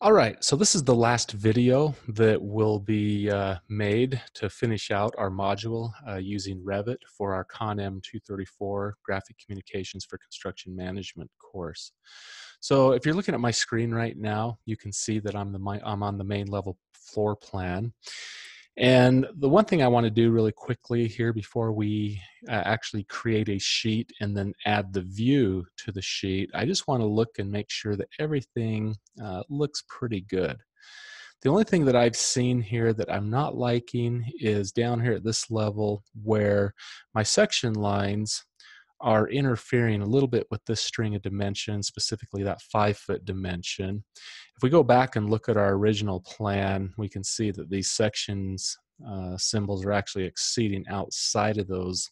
All right, so this is the last video that will be made to finish out our module using Revit for our ConM 234 Graphic Communications for Construction Management course. So if you're looking at my screen right now, you can see that I'm on the main level floor plan. And the one thing I want to do really quickly here before we actually create a sheet and then add the view to the sheet, I just want to look and make sure that everything looks pretty good. The only thing that I've seen here that I'm not liking is down here at this level where my section lines are interfering a little bit with this string of dimensions, specifically that 5-foot dimension. If we go back and look at our original plan, we can see that these sections symbols are actually exceeding outside of those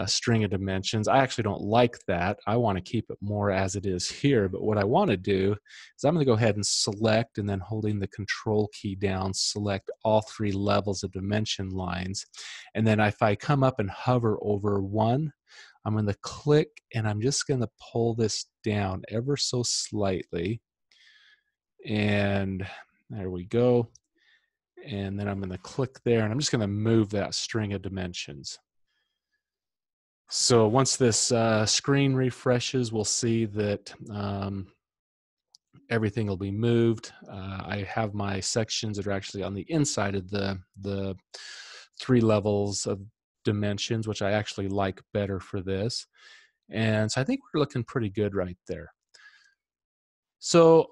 string of dimensions. I actually don't like that. I want to keep it more as it is here, but what I want to do is I'm going to go ahead and select, and then holding the control key down, select all 3 levels of dimension lines. And then if I come up and hover over one, I'm going to click, and I'm just going to pull this down ever so slightly. And there we go. And then I'm going to click there, and I'm just going to move that string of dimensions. So once this screen refreshes, we'll see that everything will be moved. I have my sections that are actually on the inside of the 3 levels of dimensions, which I actually like better for this. And so I think we're looking pretty good right there. So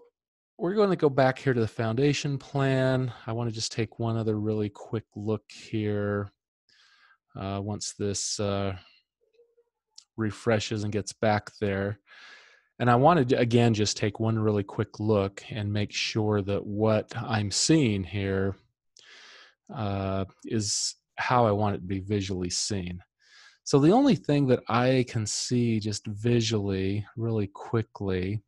we're going to go back here to the foundation plan. I want to just take one other really quick look here once this refreshes and gets back there. And I wanted to, again, just take one really quick look and make sure that what I'm seeing here is how I want it to be visually seen. So the only thing that I can see just visually really quickly,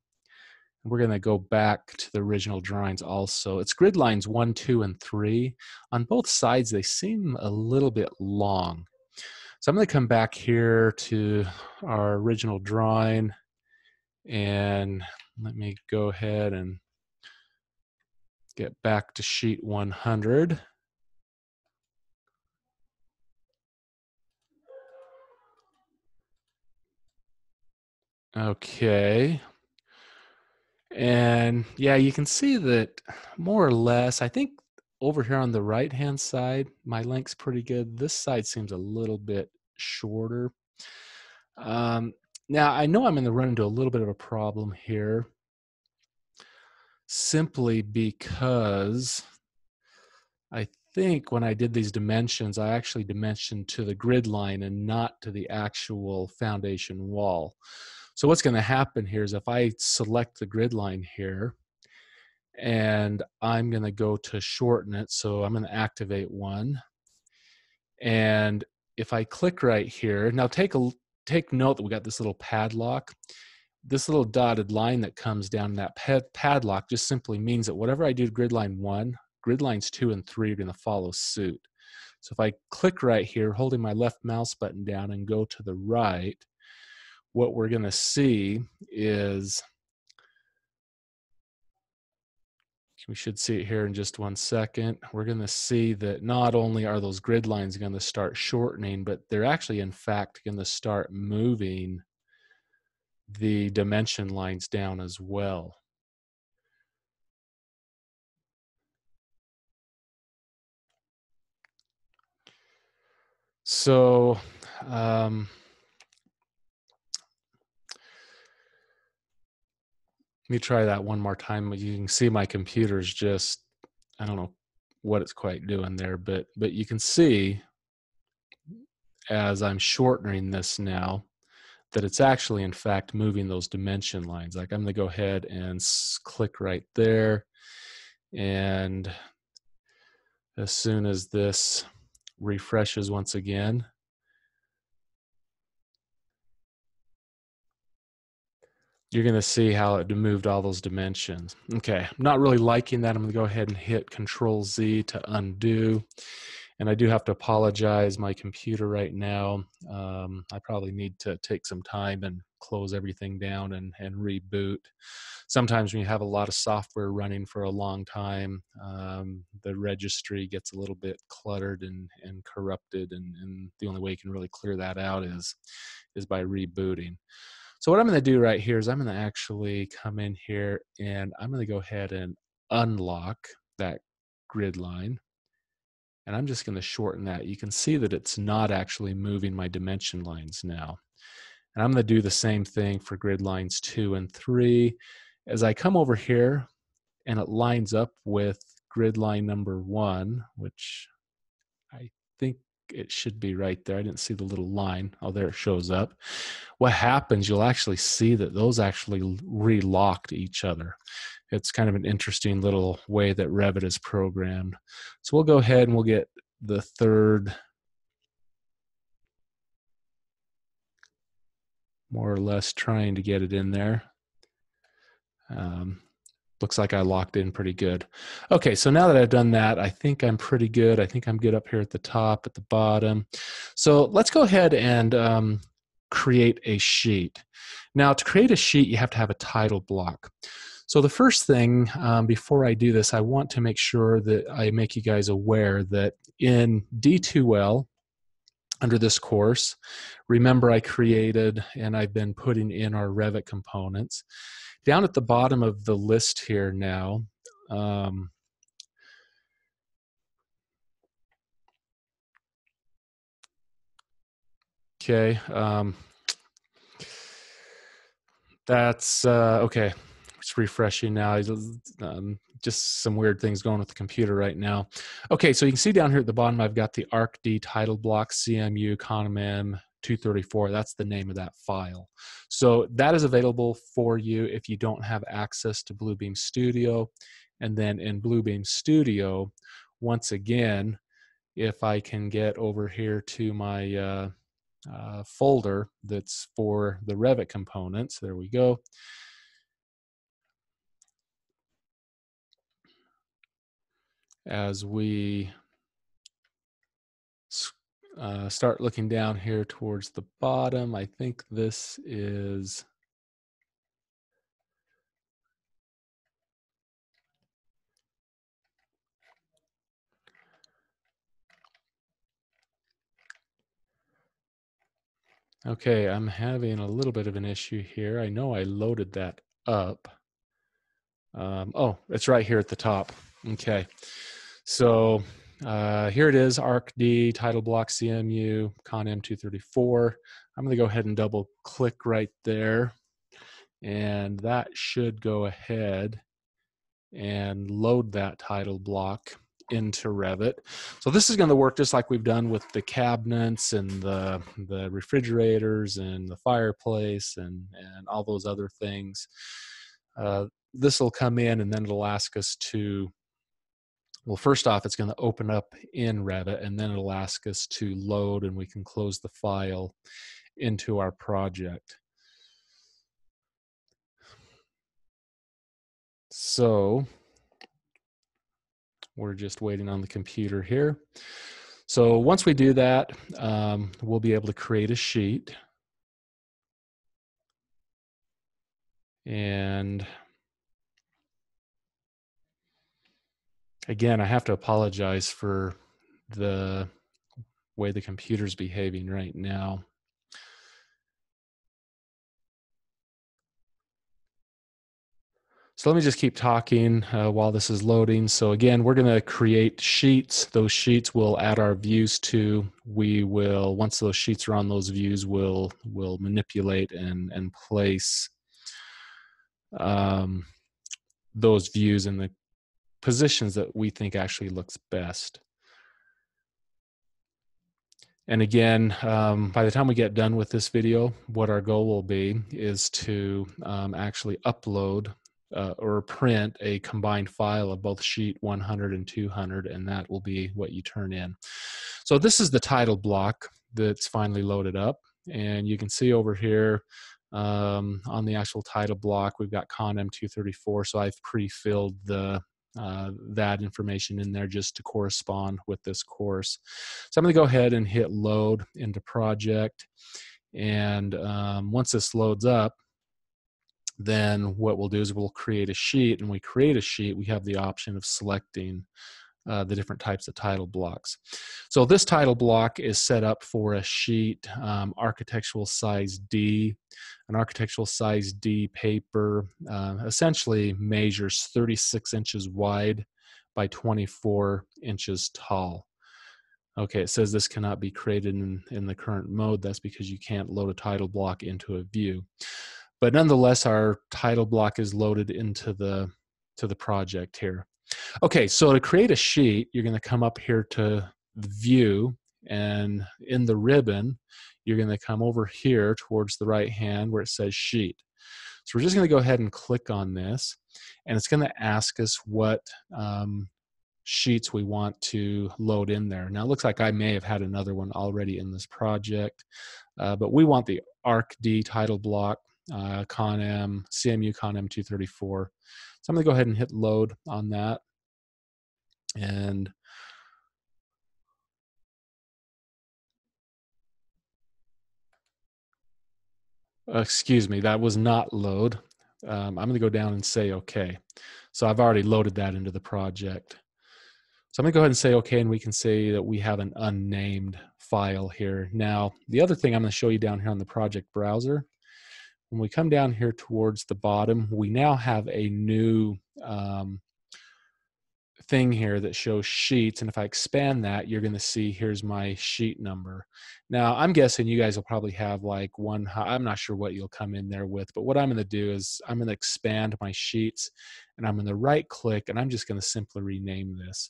we're going to go back to the original drawings also. It's grid lines 1, 2, and 3. On both sides, they seem a little bit long. So I'm going to come back here to our original drawing, and let me go ahead and get back to sheet 100. Okay. And yeah, you can see that more or less, I think over here on the right hand side, my length's pretty good. This side seems a little bit shorter. Now I know I'm going to run into a little bit of a problem here, simply because I think when I did these dimensions, I actually dimensioned to the grid line and not to the actual foundation wall. So what's going to happen here is if I select the grid line here, and I'm going to go to shorten it, so I'm going to activate one. And if I click right here, now take note that we got this little padlock. This little dotted line that comes down that padlock just simply means that whatever I do to grid line 1, grid lines 2 and 3 are going to follow suit. So if I click right here, holding my left mouse button down and go to the right, what we're going to see is, we should see it here in just one second, we're going to see that not only are those grid lines going to start shortening, but they're actually in fact going to start moving the dimension lines down as well. So let me try that one more time. You can see my computer's just, I don't know what it's quite doing there, but you can see as I'm shortening this now that it's actually in fact moving those dimension lines. Like I'm going to go ahead and click right there, and as soon as this refreshes once again, you're going to see how it moved all those dimensions. Okay, I'm not really liking that. I'm going to go ahead and hit Control Z to undo. And I do have to apologize, my computer right now. I probably need to take some time and close everything down and reboot. sometimes when you have a lot of software running for a long time, the registry gets a little bit cluttered and corrupted, and the only way you can really clear that out is by rebooting. So what I'm going to do right here is I'm going to actually come in here and I'm going to go ahead and unlock that grid line. And I'm just going to shorten that. You can see that it's not actually moving my dimension lines now. And I'm going to do the same thing for grid lines 2 and 3. As I come over here and it lines up with grid line number 1, which I think it should be right there. I didn't see the little line. Oh, there it shows up. What happens, you'll actually see that those actually relocked each other. It's kind of an interesting little way that Revit is programmed. So we'll go ahead and we'll get the third, more or less trying to get it in there. Looks like I locked in pretty good. Okay, so now that I've done that, I think I'm pretty good. I think I'm good up here at the top, at the bottom. So let's go ahead and create a sheet. Now, to create a sheet, you have to have a title block. So the first thing, before I do this, I want to make sure that I make you guys aware that in D2L, under this course, remember I created and I've been putting in our Revit components. Down at the bottom of the list here now, okay, that's okay. It's refreshing now. Just some weird things going with the computer right now. Okay, so you can see down here at the bottom, I've got the ArcD title block CMU ConM 234. That's the name of that file. So that is available for you if you don't have access to Bluebeam Studio. And then in Bluebeam Studio, once again, if I can get over here to my folder that's for the Revit components, there we go. As we start looking down here towards the bottom, I think this is okay. I'm having a little bit of an issue here. I know I loaded that up. Oh, it's right here at the top. Okay, so here it is, ArcD, title block CMU, ConM 234. I'm going to go ahead and double click right there, and that should go ahead and load that title block into Revit. So this is going to work just like we've done with the cabinets and the refrigerators and the fireplace and all those other things. This will come in and then it'll ask us to, well, first off, it's going to open up in Revit and then it'll ask us to load, and we can close the file into our project. So we're just waiting on the computer here. So once we do that, we'll be able to create a sheet. And again, I have to apologize for the way the computer's behaving right now. So let me just keep talking while this is loading. So again, we're going to create sheets. Those sheets we'll add our views to. We will, once those sheets are on those views, we'll manipulate and place those views in the positions that we think actually looks best. And again, by the time we get done with this video, what our goal will be is to actually upload or print a combined file of both sheet 100 and 200, and that will be what you turn in. So this is the title block that's finally loaded up, and you can see over here on the actual title block, we've got ConM 234, so I've pre-filled that information in there just to correspond with this course. So I'm going to go ahead and hit load into project, and once this loads up, then what we'll do is we'll create a sheet, and when we create a sheet, we have the option of selecting the different types of title blocks. So this title block is set up for a sheet, architectural size D. An architectural size D paper essentially measures 36 inches wide by 24 inches tall. Okay, it says this cannot be created in the current mode. That's because you can't load a title block into a view. But nonetheless, our title block is loaded into the project here. Okay, so to create a sheet, you're going to come up here to the view, and in the ribbon, you're going to come over here towards the right hand where it says sheet. So we're just going to go ahead and click on this, and it's going to ask us what sheets we want to load in there. Now it looks like I may have had another one already in this project, but we want the ArcD title block, ConM, CMU ConM 234. So I'm going to go ahead and hit load on that. And excuse me, that was not load. I'm going to go down and say OK. So I've already loaded that into the project. So I'm going to go ahead and say OK, and we can say that we have an unnamed file here. Now, the other thing I'm going to show you down here on the project browser, when we come down here towards the bottom, we now have a new thing here that shows sheets, and if I expand that, you're going to see here's my sheet number. Now I'm guessing you guys will probably have like one, I'm not sure what you'll come in there with, but what I'm going to do is I'm going to expand my sheets, and I'm going to right click, and I'm just going to simply rename this.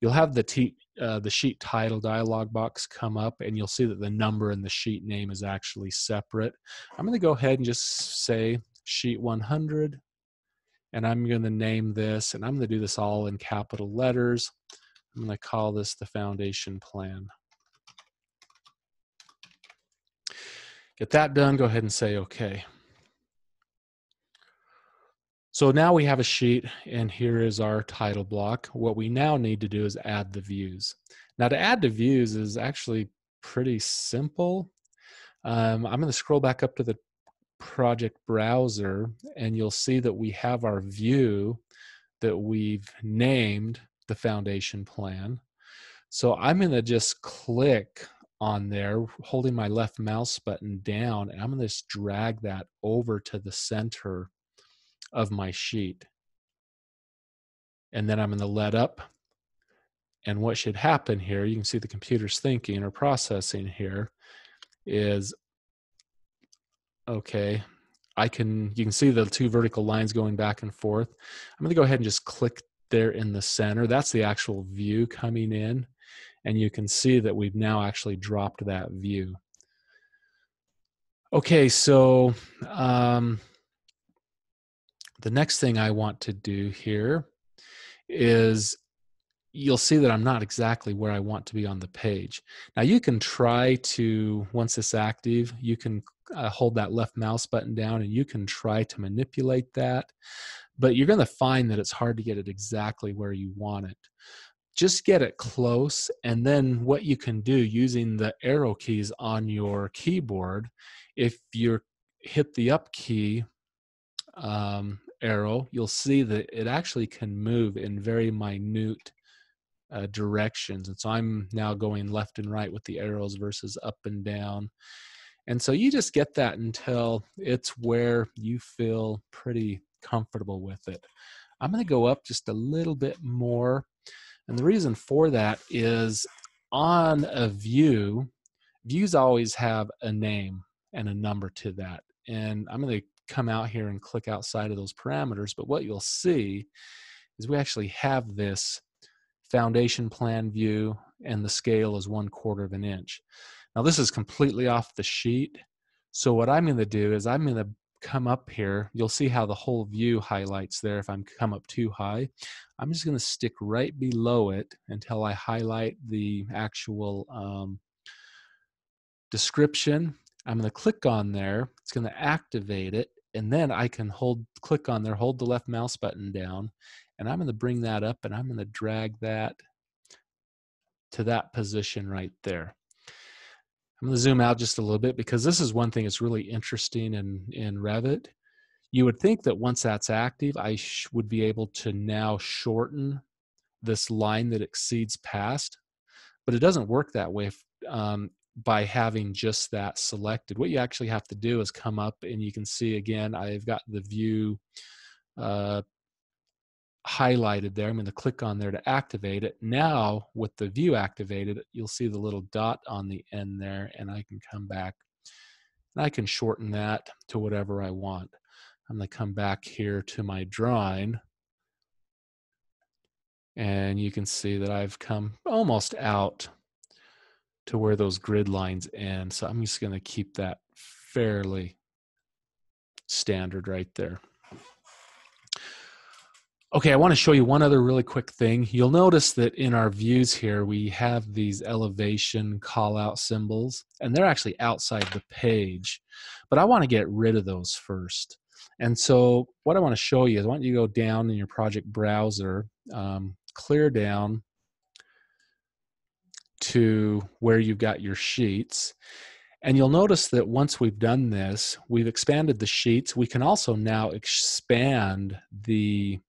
You'll have the sheet title dialog box come up, and you'll see that the number and the sheet name is actually separate. I'm going to go ahead and just say sheet 100, and I'm going to name this, and I'm going to do this all in capital letters. I'm going to call this the foundation plan. Get that done, go ahead and say OK. So now we have a sheet, and here is our title block. What we now need to do is add the views. Now to add the views is actually pretty simple. I'm going to scroll back up to the project browser, and you'll see that we have our view that we've named the foundation plan. So I'm going to just click on there, holding my left mouse button down, and I'm going to just drag that over to the center of my sheet. And then I'm going to let up. And what should happen here, you can see the computer's thinking or processing here, is okay, you can see the two vertical lines going back and forth. I'm going to go ahead and just click there in the center. That's the actual view coming in, and you can see that we've now actually dropped that view. Okay, so the next thing I want to do here is, you'll see that I'm not exactly where I want to be on the page. Now you can try to, once it's active, you can hold that left mouse button down, and you can try to manipulate that, but you're going to find that it's hard to get it exactly where you want it. Just get it close, and then what you can do using the arrow keys on your keyboard, if you hit the up key arrow, you'll see that it actually can move in very minute directions. And so I'm now going left and right with the arrows versus up and down. And so you just get that until it's where you feel pretty comfortable with it. I'm going to go up just a little bit more. And the reason for that is, on a view, views always have a name and a number to that. And I'm going to come out here and click outside of those parameters. But what you'll see is we actually have this foundation plan view, and the scale is 1/4 of an inch. Now this is completely off the sheet. So what I'm going to do is I'm going to come up here. You'll see how the whole view highlights there if I come up too high. I'm just going to stick right below it until I highlight the actual description. I'm going to click on there. It's going to activate it, and then I can click on there, hold the left mouse button down, and I'm going to bring that up, and I'm going to drag that to that position right there. I'm going to zoom out just a little bit, because this is one thing that's really interesting in Revit. You would think that once that's active, I would be able to now shorten this line that exceeds past, but it doesn't work that way by having just that selected. What you actually have to do is come up, and you can see again, I've got the view highlighted there. I'm going to click on there to activate it. Now with the view activated, you'll see the little dot on the end there, and I can come back and I can shorten that to whatever I want. I'm going to come back here to my drawing, and you can see that I've come almost out to where those grid lines end. So I'm just going to keep that fairly standard right there. Okay, I want to show you one other really quick thing. You'll notice that in our views here, we have these elevation call-out symbols, and they're actually outside the page. But I want to get rid of those first. And so what I want to show you is I want you to go down in your project browser, clear down to where you've got your sheets. And you'll notice that once we've done this, we've expanded the sheets. We can also now expand the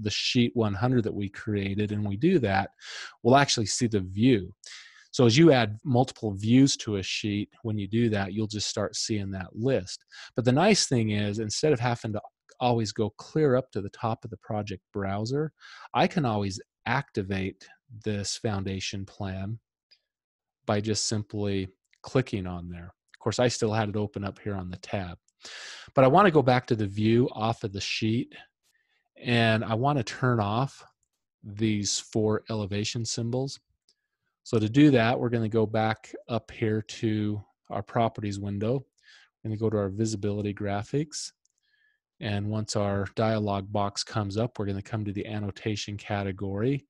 sheet 100 that we created, and we do that, we'll actually see the view. So as you add multiple views to a sheet, when you do that, you'll just start seeing that list. But the nice thing is, instead of having to always go clear up to the top of the project browser, I can always activate this foundation plan by just simply clicking on there. Of course, I still had it open up here on the tab. But I want to go back to the view off of the sheet, and I want to turn off these 4 elevation symbols. So to do that, we're going to go back up here to our properties window. We're going to go to our visibility graphics. And once our dialog box comes up, we're going to come to the annotation category.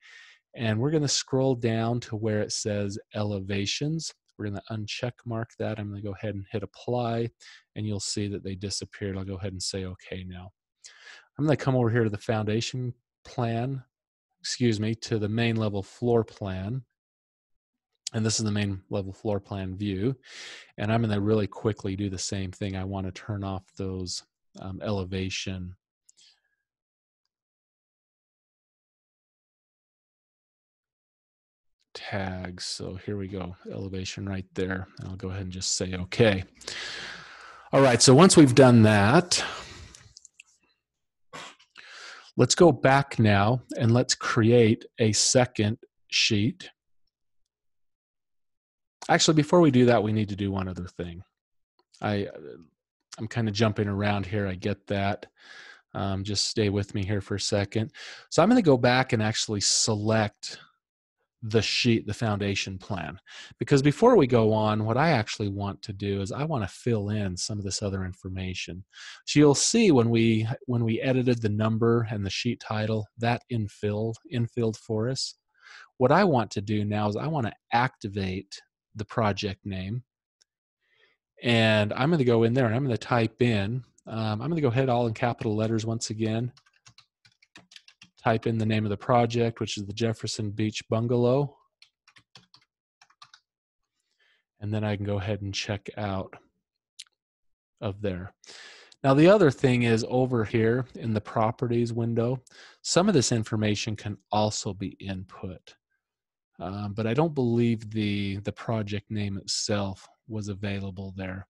And we're going to scroll down to where it says elevations. We're going to uncheck mark that. I'm going to go ahead and hit apply, and you'll see that they disappeared. I'll go ahead and say okay now. I'm going to come over here to the foundation plan, to the main level floor plan. And this is the main level floor plan view. And I'm going to really quickly do the same thing. I want to turn off those elevation tags. So here we go, elevation right there. I'll go ahead and just say okay. All right, so once we've done that, let's go back now and let's create a second sheet. Actually, before we do that, we need to do one other thing. I'm kind of jumping around here. I get that. Just stay with me here for a second. So I'm going to go back and actually select the sheet, the foundation plan, because before we go on, what I actually want to do is I want to fill in some of this other information. So you'll see when we edited the number and the sheet title, that infilled for us. What I want to do now is I want to activate the project name, and I'm going to go in there and I'm going to type in, I'm going to go ahead all in capital letters once again, type in the name of the project, which is the Jefferson Beach Bungalow. And then I can go ahead and check out of there. Now the other thing is over here in the properties window, some of this information can also be input. But I don't believe the project name itself was available there.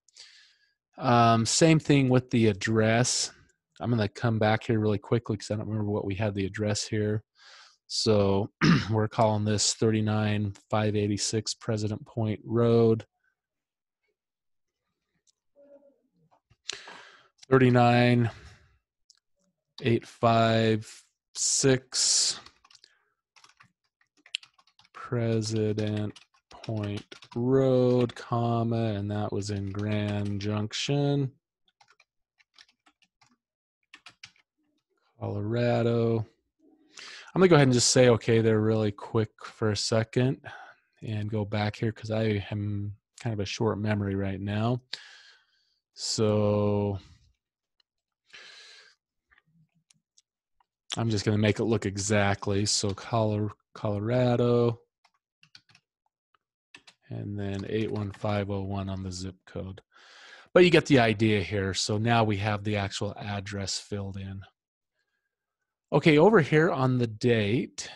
Same thing with the address. I'm going to come back here really quickly because I don't remember what we had the address here. So we're calling this 39586 President Point Road. 39856 President Point Road, comma, and that was in Grand Junction, Colorado. I'm gonna go ahead and just say okay there really quick for a second and go back here because I am kind of a short memory right now. So I'm just gonna make it look exactly. So Colorado, and then 81501 on the zip code. But you get the idea here. So now we have the actual address filled in. Okay, over here on the date,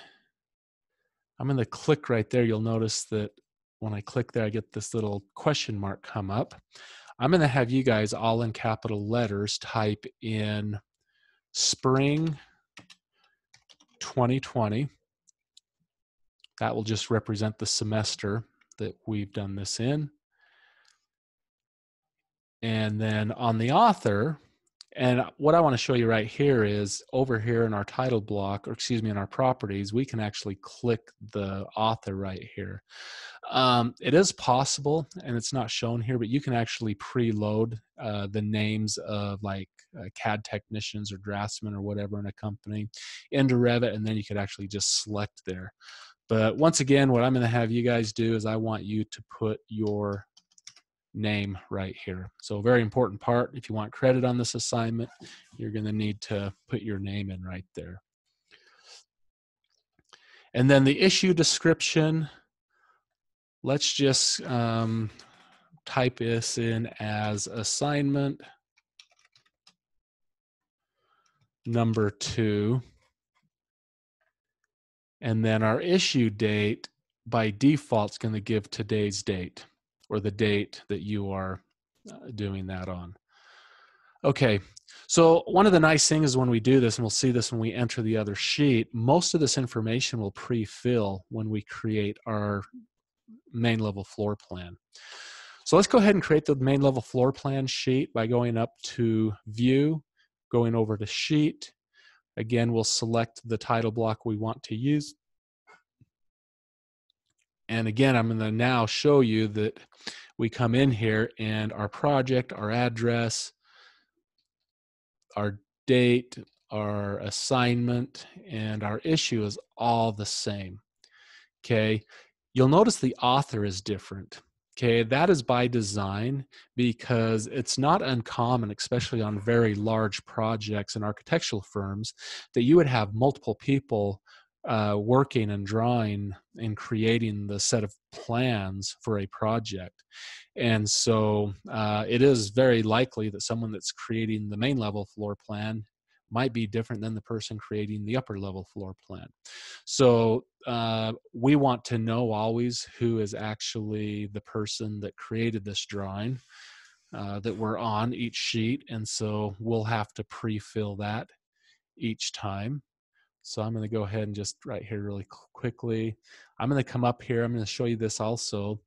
I'm going to click right there. You'll notice that when I click there, I get this little question mark come up. I'm going to have you guys all in capital letters type in spring 2020. That will just represent the semester that we've done this in. And then on the author, and what I want to show you right here is over here in our title block, or excuse me, in our properties, we can actually click the author right here. It is possible, and it's not shown here, but you can actually preload the names of like CAD technicians or draftsmen or whatever in a company into Revit, and then you could actually just select there. But once again, what I'm going to have you guys do is I want you to put your name right here. So a very important part, if you want credit on this assignment, you're going to need to put your name in right there. And then the issue description, let's just type this in as assignment number 2. And then our issue date by default is going to give today's date, or the date that you are doing that on. Okay, so one of the nice things is when we do this, and we'll see this when we enter the other sheet, most of this information will pre-fill when we create our main level floor plan. So let's go ahead and create the main level floor plan sheet by going up to View, going over to Sheet. Again, we'll select the title block we want to use. And again, I'm going to now show you that we come in here and our project, our address, our date, our assignment, and our issue is all the same. Okay, you'll notice the author is different. Okay, that is by design because it's not uncommon, especially on very large projects in architectural firms, that you would have multiple people working and drawing and creating the set of plans for a project. And so it is very likely that someone that's creating the main level floor plan might be different than the person creating the upper level floor plan. So we want to know always who is actually the person that created this drawing that we're on each sheet. And so we'll have to pre-fill that each time. So I'm going to go ahead and just right here really quickly. I'm going to come up here. I'm going to show you this also.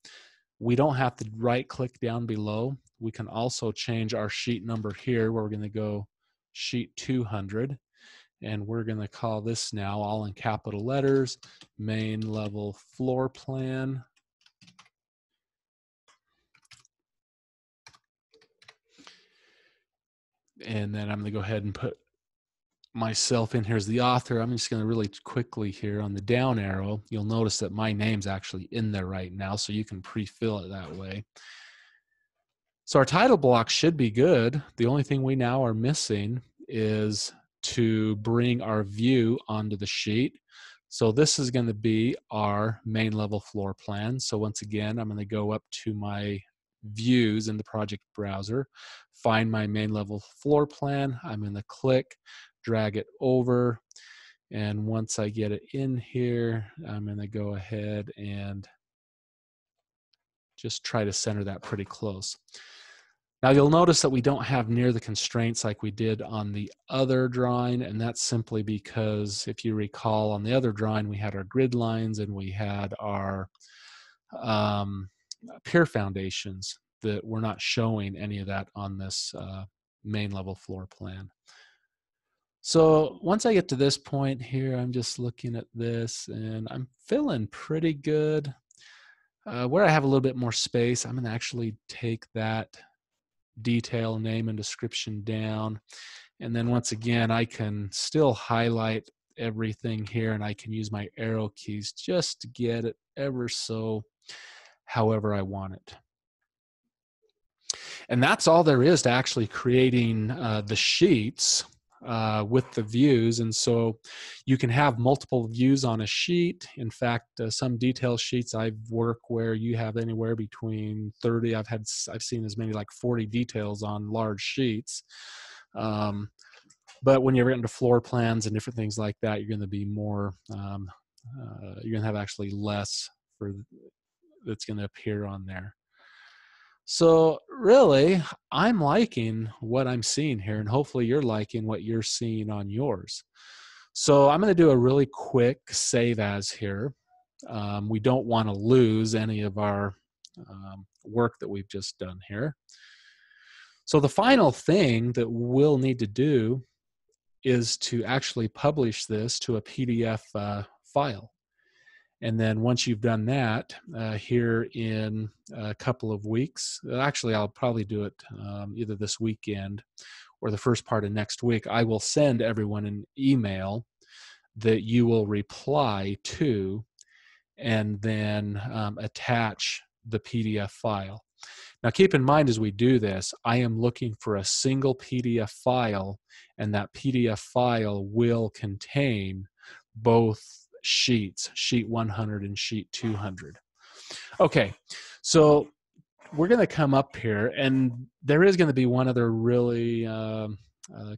We don't have to right click down below. We can also change our sheet number here where we're going to go sheet 200. And we're going to call this now all in capital letters, main level floor plan. And then I'm going to go ahead and put myself in here as the author. I'm just going to really quickly here on the down arrow, you'll notice that my name's actually in there right now, so you can pre-fill it that way. So our title block should be good. The only thing we now are missing is to bring our view onto the sheet. So this is going to be our main level floor plan. So once again, I'm going to go up to my views in the project browser, find my main level floor plan. I'm going to click, drag it over, and once I get it in here, I'm going to go ahead and just try to center that pretty close. Now you'll notice that we don't have near the constraints like we did on the other drawing, and that's simply because if you recall on the other drawing we had our grid lines and we had our pier foundations that we're not showing any of that on this main level floor plan. So once I get to this point here, I'm just looking at this and I'm feeling pretty good. Where I have a little bit more space, I'm going to actually take that detail, name, and description down. And then once again, I can still highlight everything here and I can use my arrow keys just to get it ever so however I want it. And that's all there is to actually creating the sheets. with the views. And so you can have multiple views on a sheet. In fact, some detail sheets I work where you have anywhere between 30, I've seen as many like 40 details on large sheets. But when you're into floor plans and different things like that, you're going to be more, you're going to have actually less for that's going to appear on there. So really, I'm liking what I'm seeing here, and hopefully you're liking what you're seeing on yours. So I'm going to do a really quick save as here. We don't want to lose any of our work that we've just done here. So the final thing that we'll need to do is to actually publish this to a PDF file. And then once you've done that, here in a couple of weeks, actually I'll probably do it either this weekend or the first part of next week, I will send everyone an email that you will reply to and then attach the PDF file. Now keep in mind as we do this, I am looking for a single PDF file, and that PDF file will contain both sheets, sheet 100 and sheet 200. Okay, so we're going to come up here, and there is going to be one other really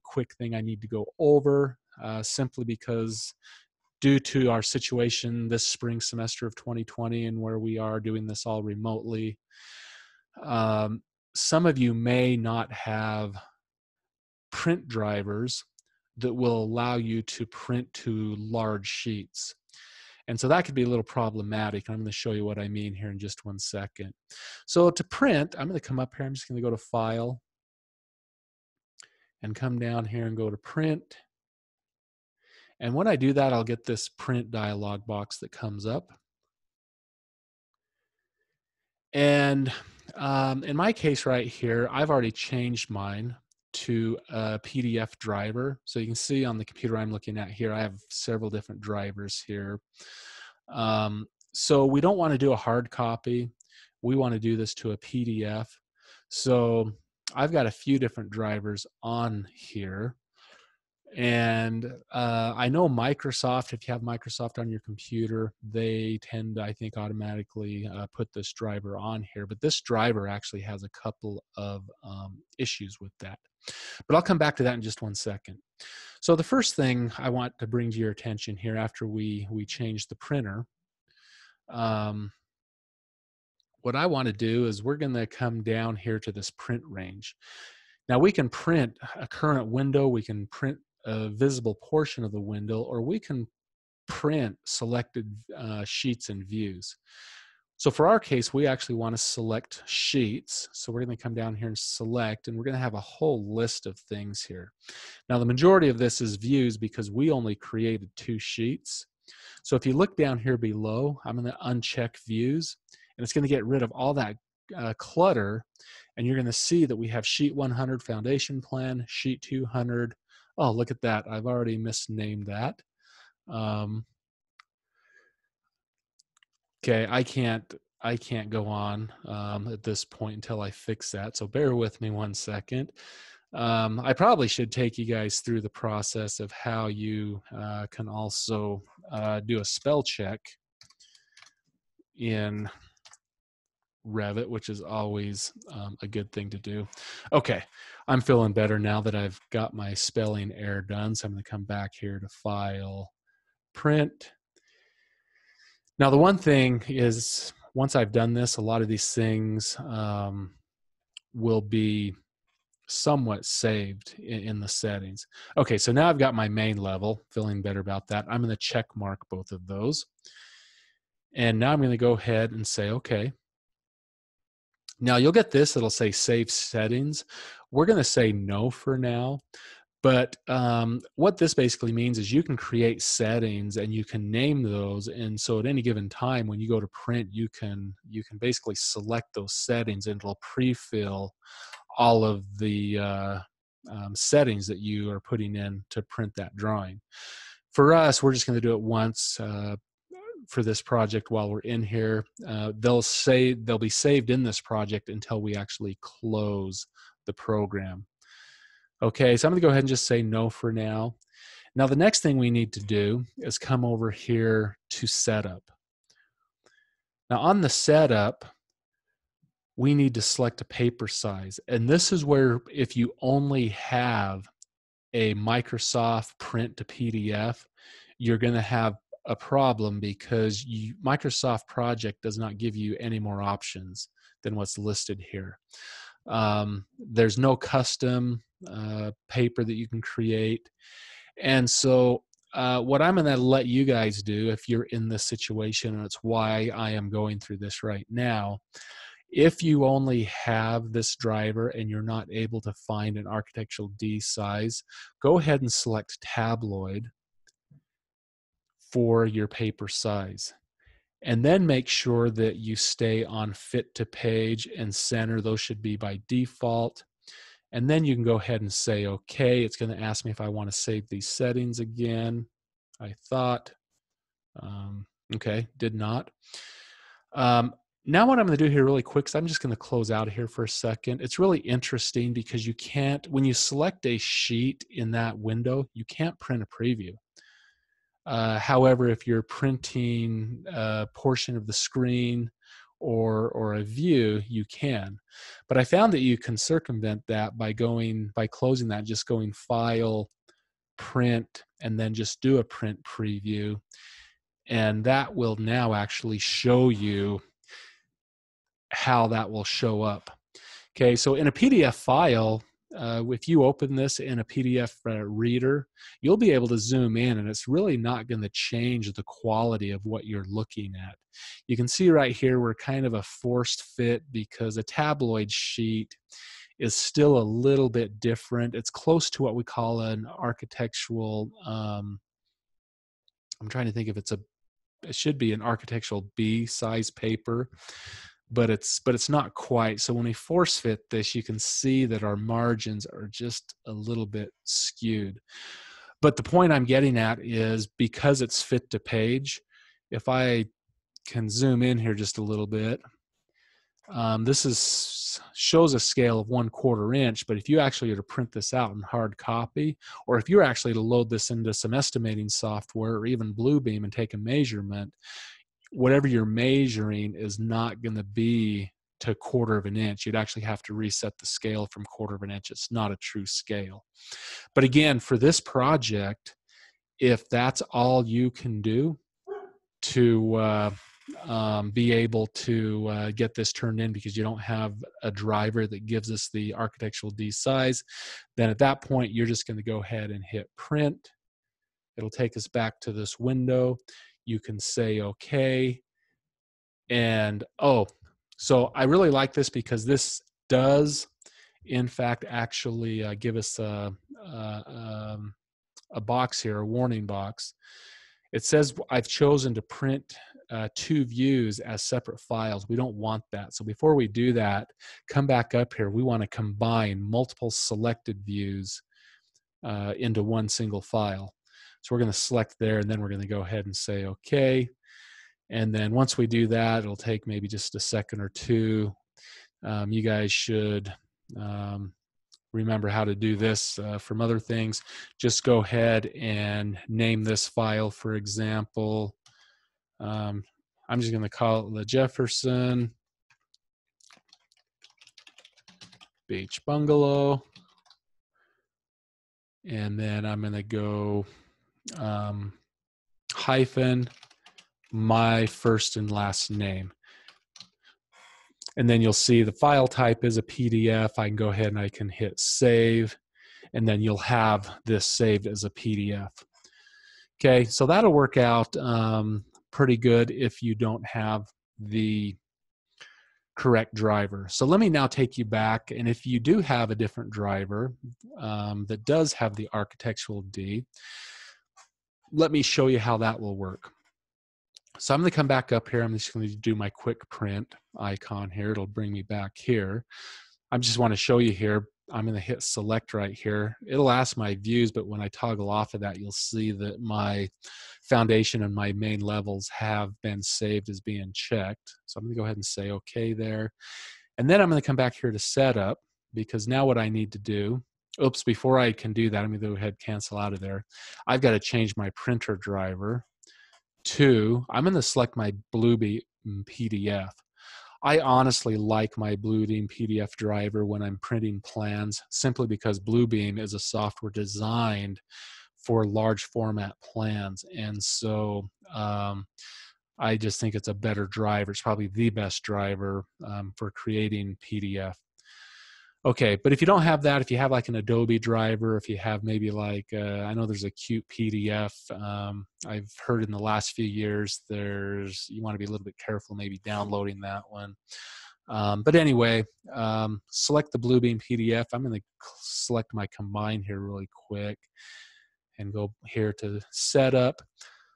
quick thing I need to go over, simply because due to our situation this spring semester of 2020 and where we are doing this all remotely, some of you may not have print drivers that will allow you to print to large sheets. And so that could be a little problematic. I'm going to show you what I mean here in just one second. So to print, I'm going to come up here. I'm just going to go to File and come down here and go to Print. And when I do that, I'll get this print dialog box that comes up. And in my case right here, I've already changed mine to a PDF driver. So you can see on the computer I'm looking at here, I have several different drivers here. So we don't want to do a hard copy. We want to do this to a PDF. So I've got a few different drivers on here. And I know Microsoft, if you have Microsoft on your computer, they tend to, I think, automatically put this driver on here. But this driver actually has a couple of issues with that. But I'll come back to that in just one second. So the first thing I want to bring to your attention here after we change the printer, what I want to do is we're going to come down here to this print range. Now we can print a current window, we can print a visible portion of the window, or we can print selected sheets and views. So for our case, we actually want to select sheets. So we're going to come down here and select, and we're going to have a whole list of things here. Now the majority of this is views because we only created 2 sheets. So if you look down here below, I'm going to uncheck views, and it's going to get rid of all that clutter, and you're going to see that we have sheet 100 foundation plan, sheet 200. Oh, look at that. I've already misnamed that. Okay, I can't go on at this point until I fix that. So bear with me one second. I probably should take you guys through the process of how you can also do a spell check in Revit, which is always a good thing to do. Okay, I'm feeling better now that I've got my spelling error done. So I'm going to come back here to File, Print. Now the one thing is, once I've done this, a lot of these things will be somewhat saved in the settings. Okay, so now I've got my main level, feeling better about that. I'm going to check mark both of those. And now I'm going to go ahead and say, okay. Now you'll get this, it'll say save settings. We're going to say no for now. But what this basically means is you can create settings and you can name those. And so at any given time when you go to print, you can basically select those settings and it'll pre-fill all of the settings that you are putting in to print that drawing. For us, we're just going to do it once for this project while we're in here. They'll be saved in this project until we actually close the program. Okay, so I'm gonna go ahead and just say no for now. Now the next thing we need to do is come over here to setup. Now on the setup, we need to select a paper size. And this is where if you only have a Microsoft print to PDF, you're going to have a problem because Microsoft Project does not give you any more options than what's listed here. There's no custom paper that you can create. And so what I'm going to let you guys do if you're in this situation, and it's why I am going through this right now, if you only have this driver and you're not able to find an architectural D size, go ahead and select tabloid for your paper size. And then make sure that you stay on fit to page and center. Those should be by default. And then you can go ahead and say, okay, it's going to ask me if I want to save these settings again. I thought, okay, did not. Now what I'm going to do here really quick is I'm just going to close out of here for a second. It's really interesting because you can't, when you select a sheet in that window, you can't print a preview. However, if you're printing a portion of the screen or a view, you can. But I found that you can circumvent that by closing that, just going File, Print, and then just do a print preview. And that will now actually show you how that will show up. Okay, so in a PDF file, if you open this in a PDF reader, you'll be able to zoom in, and it's really not going to change the quality of what you're looking at. You can see right here we're kind of a forced fit because a tabloid sheet is still a little bit different. It's close to what we call an architectural, I'm trying to think if it should be an architectural B size paper, but it's not quite. So when we force fit this, you can see that our margins are just a little bit skewed. But the point I'm getting at is because it's fit to page, if I can zoom in here just a little bit, this shows a scale of 1/4 inch, but if you actually are to print this out in hard copy, or if you're actually to load this into some estimating software or even Bluebeam and take a measurement, whatever you're measuring is not going to be to 1/4 inch. You'd actually have to reset the scale from 1/4 inch. It's not a true scale. But again, for this project, if that's all you can do to be able to get this turned in because you don't have a driver that gives us the architectural D size, then at that point, you're just going to go ahead and hit print. It'll take us back to this window. You can say okay. And so I really like this because this does, in fact, actually give us a box here, a warning box. It says I've chosen to print 2 views as separate files. We don't want that. So before we do that, come back up here. We want to combine multiple selected views into one single file. So we're going to select there, and then we're going to go ahead and say okay. And then once we do that, it'll take maybe just a second or two. You guys should remember how to do this from other things. Just go ahead and name this file, for example. I'm just going to call it the Jefferson Beach Bungalow. And then I'm going to go hyphen my first and last name. And then you'll see the file type is a PDF. I can go ahead and I can hit save, and then you'll have this saved as a PDF. Okay, so that'll work out pretty good if you don't have the correct driver. So let me now take you back, and if you do have a different driver that does have the architectural D, let me show you how that will work. So I'm going to come back up here. I'm just going to do my quick print icon here. It'll bring me back here. I just want to show you here. I'm going to hit select right here. It'll ask my views, but when I toggle off of that, you'll see that my foundation and my main levels have been saved as being checked. So I'm going to go ahead and say okay there. And then I'm going to come back here to setup, because now what I need to do Oops, before I can do that, let me go ahead and cancel out of there. I've got to change my printer driver to, I'm going to select my Bluebeam PDF. I honestly like my Bluebeam PDF driver when I'm printing plans, simply because Bluebeam is a software designed for large format plans. And so I just think it's a better driver. It's probably the best driver for creating PDF. Okay, but if you don't have that, if you have like an Adobe driver, if you have maybe like, I know there's a cute PDF. I've heard in the last few years, you want to be a little bit careful maybe downloading that one. But anyway, select the Bluebeam PDF. I'm going to select my combine here really quick and go here to setup.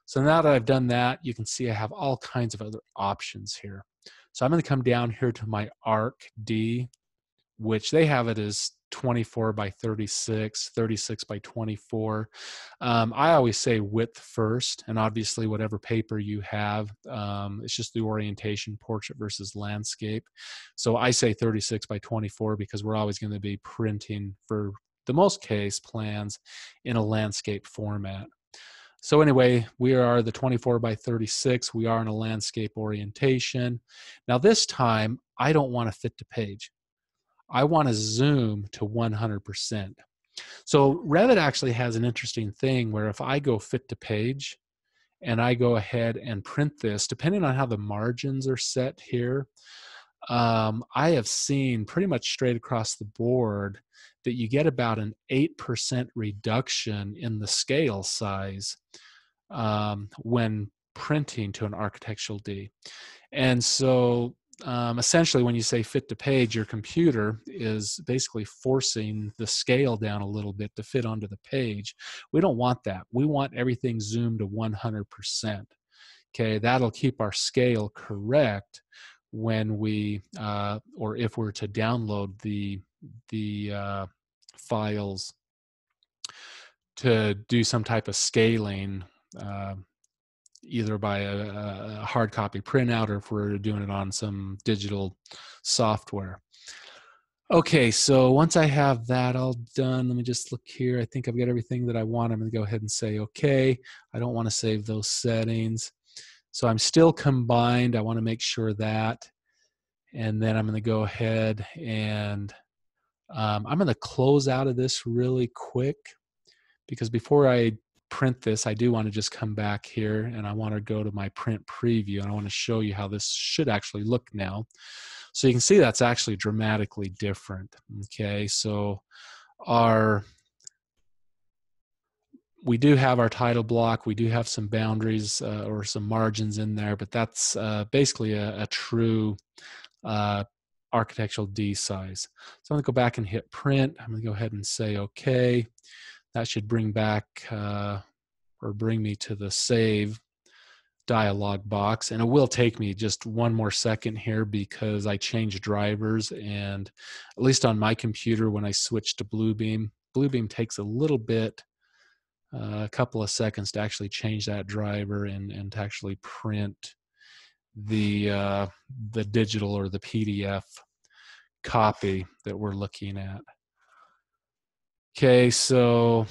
So now that I've done that, you can see I have all kinds of other options here. So I'm going to come down here to my ArcD, which they have it as 24 by 36, 36 by 24. I always say width first, and obviously whatever paper you have, it's just the orientation, portrait versus landscape. So I say 36 by 24 because we're always going to be printing, for the most case, plans in a landscape format. So anyway, we are the 24 by 36. We are in a landscape orientation. Now this time, I don't want to fit to page. I want to zoom to 100%. So Revit actually has an interesting thing where if I go fit to page and I go ahead and print this, depending on how the margins are set here, I have seen pretty much straight across the board that you get about an 8% reduction in the scale size when printing to an architectural D. And so essentially when you say fit to page, your computer is basically forcing the scale down a little bit to fit onto the page. We don't want that. We want everything zoomed to 100%. Okay, that'll keep our scale correct when we, or if we're to download the files to do some type of scaling, either by a hard copy printout or if we're doing it on some digital software. Okay, so once I have that all done, let me just look here. I think I've got everything that I want. I'm going to go ahead and say okay. I don't want to save those settings. So I'm still combined. I want to make sure that. And then I'm going to go ahead and I'm going to close out of this really quick, because before I print this, I do want to just come back here and I want to go to my print preview and I want to show you how this should actually look now. So you can see that's actually dramatically different. Okay, so we do have our title block, we do have some boundaries or some margins in there, but that's basically a true architectural D size. So I'm going to go back and hit print. I'm going to go ahead and say okay. That should bring back or bring me to the save dialog box, and it will take me just one more second here because I changed drivers, and at least on my computer when I switch to Bluebeam takes a little bit, a couple of seconds to actually change that driver and to actually print the digital or the PDF copy that we're looking at. Okay, so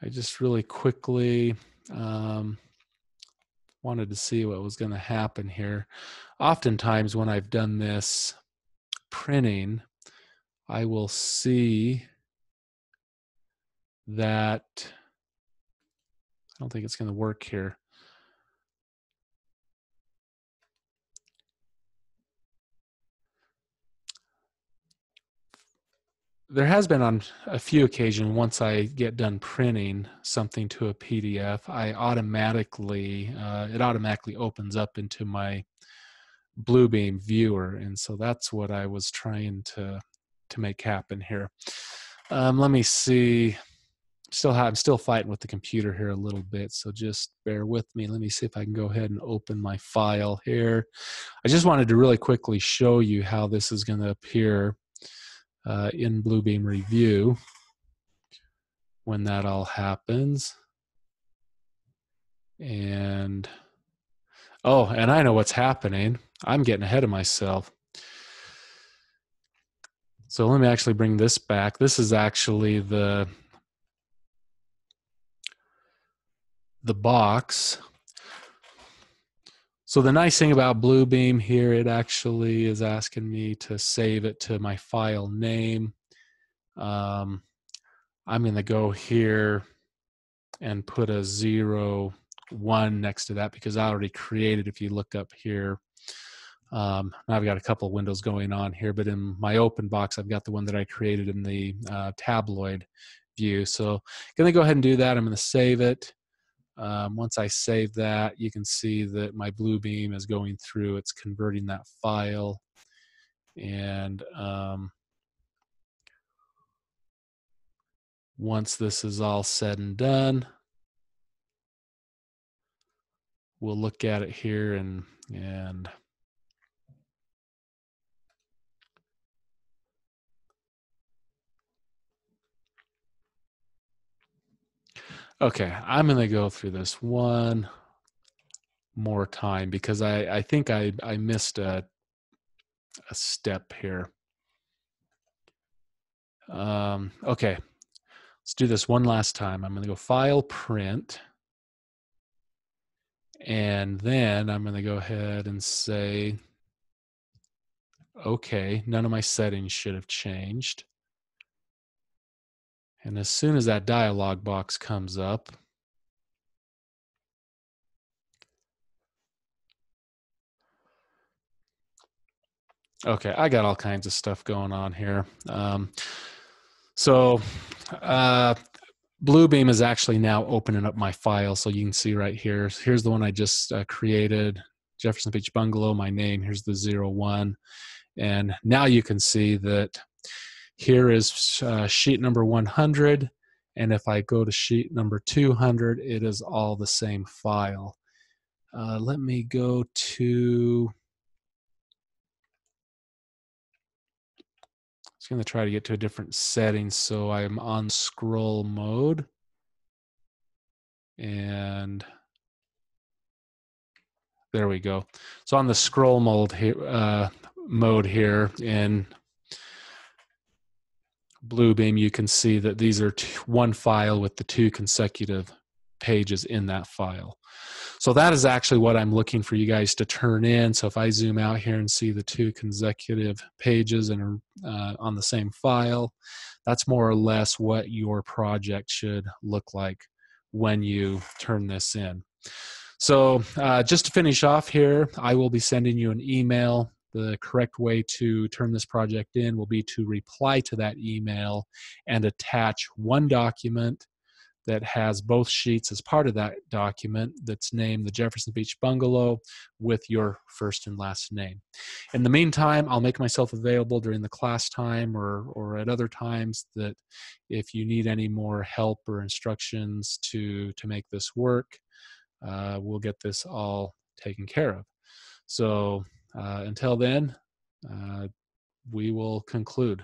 I just really quickly wanted to see what was going to happen here. Oftentimes when I've done this printing, I will see that, I don't think it's going to work here. There has been on a few occasions, once I get done printing something to a PDF, I automatically, it automatically opens up into my Bluebeam viewer. And so that's what I was trying to make happen here. Let me see. I'm still fighting with the computer here a little bit, so just bear with me. Let me see if I can go ahead and open my file here. I just wanted to really quickly show you how this is going to appear in Bluebeam Review when that all happens. And oh, and I know what's happening. I'm getting ahead of myself. So let me actually bring this back. This is actually the box. So the nice thing about Bluebeam here, it actually is asking me to save it to my file name. I'm going to go here and put a 01 next to that because I already created, if you look up here, now I've got a couple of windows going on here, but in my open box, I've got the one that I created in the tabloid view. So I'm going to go ahead and do that. I'm going to save it. Once I save that, you can see that my Bluebeam is going through. It's converting that file. And once this is all said and done, we'll look at it here and okay, I'm going to go through this one more time because I think I missed a step here. Okay, let's do this one last time. I'm going to go File, Print, and then I'm going to go ahead and say, okay, none of my settings should have changed. And as soon as that dialog box comes up, okay, I got all kinds of stuff going on here. Bluebeam is actually now opening up my file, so you can see right here. Here's the one I just created, Jefferson Beach Bungalow, my name. Here's the 01. And now you can see that here is sheet number 100. And if I go to sheet number 200, it is all the same file. Let me go to, I was going to try to get to a different setting, so I'm on scroll mode. And there we go. So on the scroll mode here in Bluebeam, you can see that these are one file with the 2 consecutive pages in that file. So that is actually what I'm looking for you guys to turn in. So if I zoom out here and see the 2 consecutive pages and on the same file, that's more or less what your project should look like when you turn this in. So just to finish off here, I will be sending you an email. The correct way to turn this project in will be to reply to that email and attach one document that has both sheets as part of that document that's named the Jefferson Beach Bungalow with your first and last name. In the meantime, I'll make myself available during the class time or at other times that if you need any more help or instructions to make this work, we'll get this all taken care of. So until then, we will conclude.